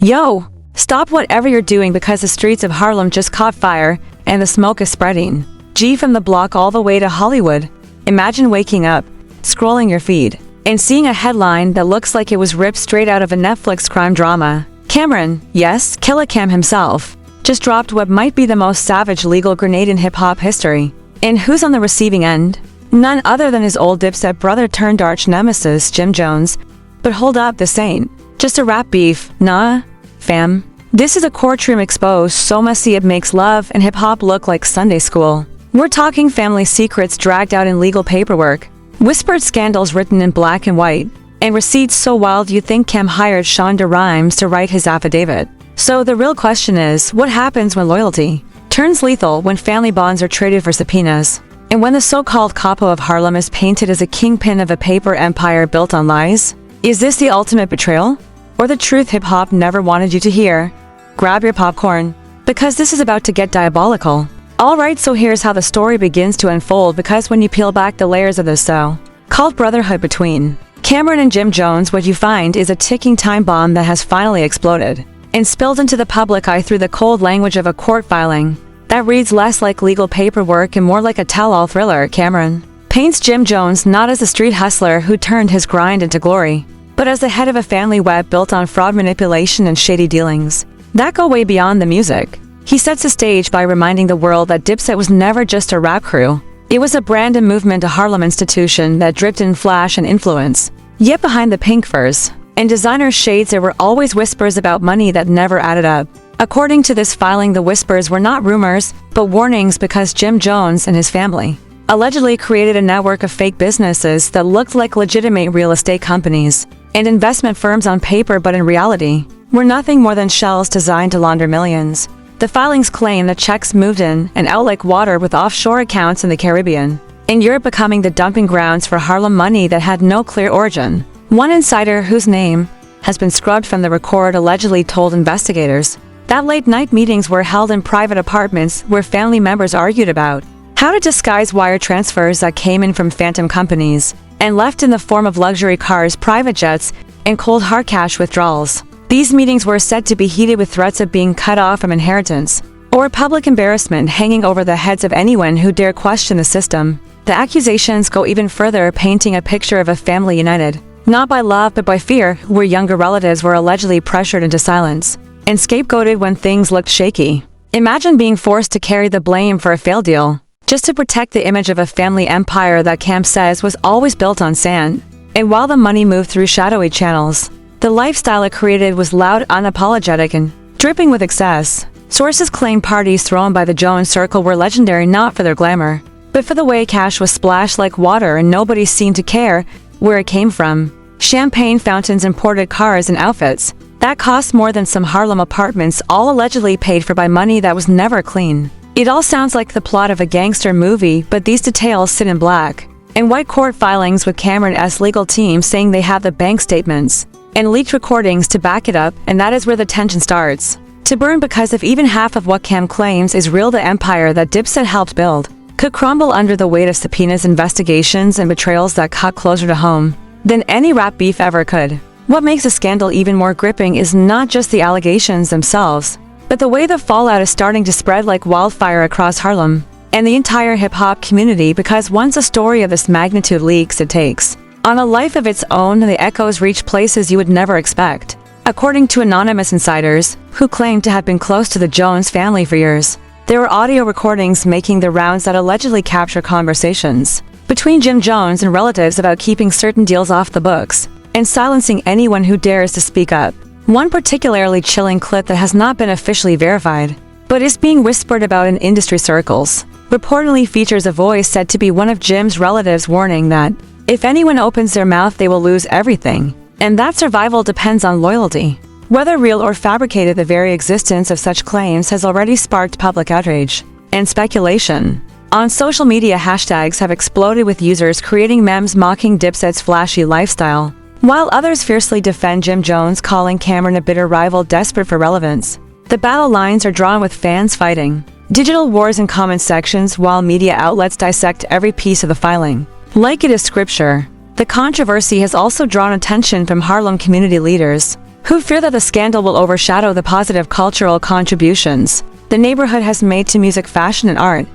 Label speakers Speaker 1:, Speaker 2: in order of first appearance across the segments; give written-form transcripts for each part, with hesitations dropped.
Speaker 1: Yo! Stop whatever you're doing because the streets of Harlem just caught fire, and the smoke is spreading. G from the block all the way to Hollywood. Imagine waking up, scrolling your feed, and seeing a headline that looks like it was ripped straight out of a Netflix crime drama. Camron, yes, Killa Cam himself, just dropped what might be the most savage legal grenade in hip-hop history. And who's on the receiving end? None other than his old Dipset brother turned arch nemesis, Jim Jones. But hold up, this ain't just a rap beef, nah, fam. This is a courtroom exposed so messy it makes love and hip-hop look like Sunday school. We're talking family secrets dragged out in legal paperwork, whispered scandals written in black and white, and receipts so wild you'd think Cam hired Shonda Rhimes to write his affidavit. So the real question is, what happens when loyalty turns lethal, when family bonds are traded for subpoenas, and when the so-called capo of Harlem is painted as a kingpin of a paper empire built on lies? Is this the ultimate betrayal? Or the truth hip-hop never wanted you to hear? Grab your popcorn, because this is about to get diabolical. Alright, so here's how the story begins to unfold, because when you peel back the layers of this so-called brotherhood between Camron and Jim Jones, what you find is a ticking time bomb that has finally exploded and spilled into the public eye through the cold language of a court filing that reads less like legal paperwork and more like a tell-all thriller. Camron paints Jim Jones not as a street hustler who turned his grind into glory, but as the head of a family web built on fraud, manipulation, and shady dealings that go way beyond the music. He sets the stage by reminding the world that Dipset was never just a rap crew. It was a brand and movement, a Harlem institution that dripped in flash and influence. Yet behind the pink furs and designer shades there were always whispers about money that never added up. According to this filing, the whispers were not rumors, but warnings, because Jim Jones and his family allegedly created a network of fake businesses that looked like legitimate real estate companies and investment firms on paper, but in reality were nothing more than shells designed to launder millions. The filings claim that checks moved in and out like water, with offshore accounts in the Caribbean and Europe becoming the dumping grounds for Harlem money that had no clear origin. One insider, whose name has been scrubbed from the record, allegedly told investigators that late-night meetings were held in private apartments where family members argued about how to disguise wire transfers that came in from phantom companies and left in the form of luxury cars, private jets, and cold hard cash withdrawals. These meetings were said to be heated with threats of being cut off from inheritance or public embarrassment hanging over the heads of anyone who dare question the system. The accusations go even further, painting a picture of a family united not by love but by fear, where younger relatives were allegedly pressured into silence and scapegoated when things looked shaky. Imagine being forced to carry the blame for a failed deal just to protect the image of a family empire that Cam says was always built on sand. And while the money moved through shadowy channels, the lifestyle it created was loud, unapologetic, and dripping with excess. Sources claim parties thrown by the Jones Circle were legendary not for their glamour, but for the way cash was splashed like water and nobody seemed to care where it came from. Champagne fountains, imported cars, and outfits that cost more than some Harlem apartments, all allegedly paid for by money that was never clean. It all sounds like the plot of a gangster movie, but these details sit in black and white court filings, with Camron's legal team saying they have the bank statements and leaked recordings to back it up, and that is where the tension starts to burn, because if even half of what Cam claims is real, the empire that Dipset helped build could crumble under the weight of subpoenas, investigations, and betrayals that cut closer to home than any rap beef ever could. What makes the scandal even more gripping is not just the allegations themselves, but the way the fallout is starting to spread like wildfire across Harlem and the entire hip-hop community, because once a story of this magnitude leaks, it takes on a life of its own, and the echoes reach places you would never expect. According to anonymous insiders who claim to have been close to the Jones family for years, there were audio recordings making the rounds that allegedly capture conversations between Jim Jones and relatives about keeping certain deals off the books and silencing anyone who dares to speak up. One particularly chilling clip that has not been officially verified, but is being whispered about in industry circles, reportedly features a voice said to be one of Jim's relatives warning that if anyone opens their mouth, they will lose everything, and that survival depends on loyalty. Whether real or fabricated, the very existence of such claims has already sparked public outrage and speculation. On social media, hashtags have exploded, with users creating memes mocking Dipset's flashy lifestyle, while others fiercely defend Jim Jones, calling Camron a bitter rival desperate for relevance. The battle lines are drawn, with fans fighting digital wars in comment sections, while media outlets dissect every piece of the filing like it is scripture. The controversy has also drawn attention from Harlem community leaders who fear that the scandal will overshadow the positive cultural contributions the neighborhood has made to music, fashion, and art.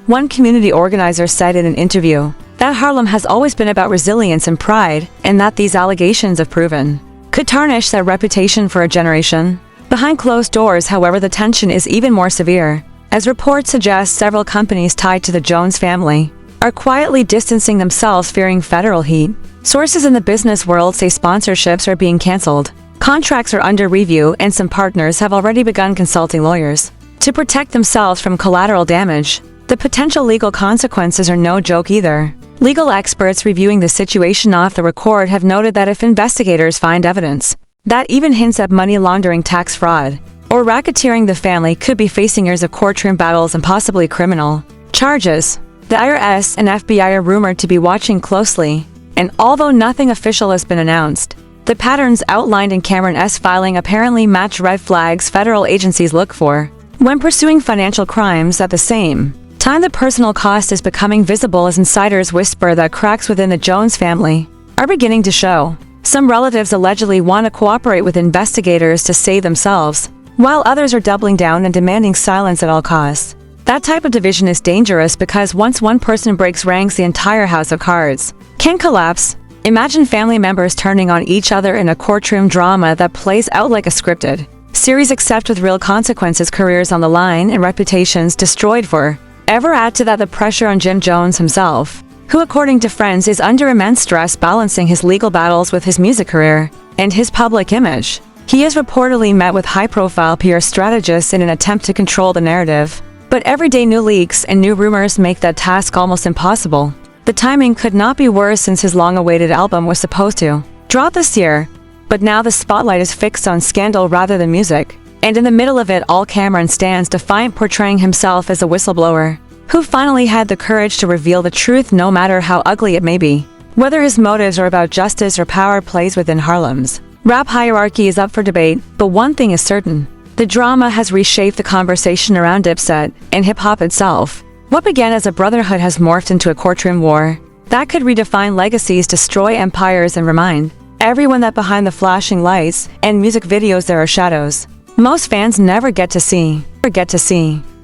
Speaker 1: One community organizer said in an interview that Harlem has always been about resilience and pride, and that these allegations, if proven, could tarnish their reputation for a generation. Behind closed doors, however, the tension is even more severe, as reports suggest several companies tied to the Jones family are quietly distancing themselves, fearing federal heat. Sources in the business world say sponsorships are being canceled, contracts are under review, and some partners have already begun consulting lawyers to protect themselves from collateral damage. The potential legal consequences are no joke either. Legal experts reviewing the situation off the record have noted that if investigators find evidence that even hints at money laundering, tax fraud, or racketeering, the family could be facing years of courtroom battles and possibly criminal charges. The IRS and FBI are rumored to be watching closely, and although nothing official has been announced, the patterns outlined in Cameron's filing apparently match red flags federal agencies look for when pursuing financial crimes. At the same time, the personal cost is becoming visible as insiders whisper that cracks within the Jones family are beginning to show. Some relatives allegedly want to cooperate with investigators to save themselves, while others are doubling down and demanding silence at all costs. That type of division is dangerous because once one person breaks ranks, the entire house of cards can collapse. Imagine family members turning on each other in a courtroom drama that plays out like a scripted series, except with real consequences, careers on the line, and reputations destroyed for ever. Add to that the pressure on Jim Jones himself, who, according to friends, is under immense stress balancing his legal battles with his music career and his public image. He has reportedly met with high-profile PR strategists in an attempt to control the narrative, but every day new leaks and new rumors make that task almost impossible. The timing could not be worse, since his long-awaited album was supposed to drop this year, but now the spotlight is fixed on scandal rather than music. And in the middle of it all, Cameron stands defiant, portraying himself as a whistleblower who finally had the courage to reveal the truth, no matter how ugly it may be. Whether his motives are about justice or power plays within Harlem's rap hierarchy is up for debate, but one thing is certain: the drama has reshaped the conversation around Dipset and hip-hop itself. What began as a brotherhood has morphed into a courtroom war that could redefine legacies, destroy empires, and remind everyone that behind the flashing lights and music videos there are shadows most fans never get to see.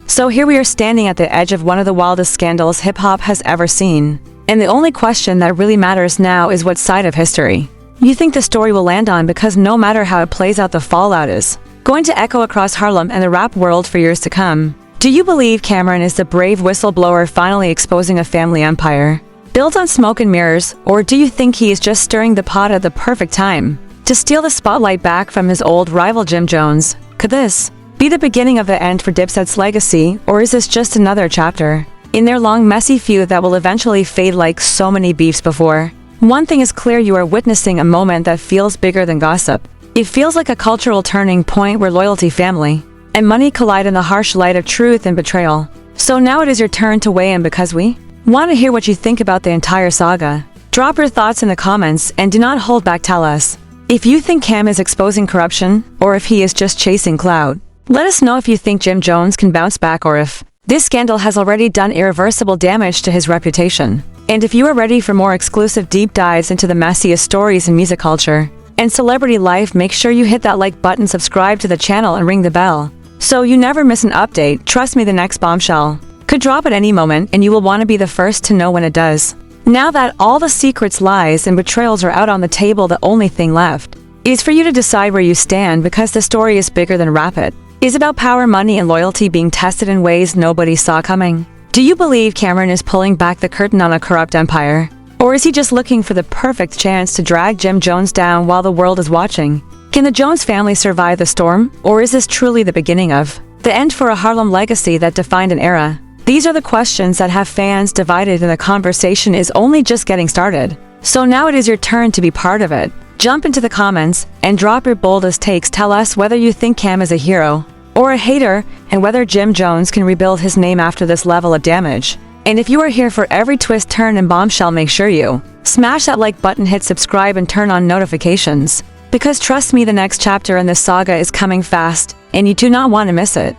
Speaker 1: So here we are, standing at the edge of one of the wildest scandals hip-hop has ever seen. And the only question that really matters now is what side of history you think the story will land on, because no matter how it plays out, the fallout is going to echo across Harlem and the rap world for years to come. Do you believe Cameron is the brave whistleblower finally exposing a family empire built on smoke and mirrors, or do you think he is just stirring the pot at the perfect time to steal the spotlight back from his old rival Jim Jones? Could this be the beginning of the end for Dipset's legacy, or is this just another chapter in their long, messy feud that will eventually fade like so many beefs before? One thing is clear: you are witnessing a moment that feels bigger than gossip. It feels like a cultural turning point where loyalty, family, and money collide in the harsh light of truth and betrayal. So now it is your turn to weigh in, because we want to hear what you think about the entire saga. Drop your thoughts in the comments and do not hold back. Tell us if you think Cam is exposing corruption, or if he is just chasing clout. Let us know if you think Jim Jones can bounce back, or if this scandal has already done irreversible damage to his reputation. And if you are ready for more exclusive deep dives into the messiest stories in music culture and celebrity life, make sure you hit that like button, subscribe to the channel, and ring the bell so you never miss an update. Trust me, the next bombshell could drop at any moment, and you will want to be the first to know when it does. Now that all the secrets, lies, and betrayals are out on the table, the only thing left is for you to decide where you stand, because the story is bigger than rap. It is about power, money, and loyalty being tested in ways nobody saw coming. Do you believe Cameron is pulling back the curtain on a corrupt empire? Or is he just looking for the perfect chance to drag Jim Jones down while the world is watching? Can the Jones family survive the storm, or is this truly the beginning of the end for a Harlem legacy that defined an era? These are the questions that have fans divided, and the conversation is only just getting started. So now it is your turn to be part of it. Jump into the comments and drop your boldest takes. Tell us whether you think Cam is a hero or a hater, and whether Jim Jones can rebuild his name after this level of damage. And if you are here for every twist, turn, and bombshell, make sure you smash that like button, hit subscribe, and turn on notifications. Because trust me, the next chapter in this saga is coming fast, and you do not want to miss it.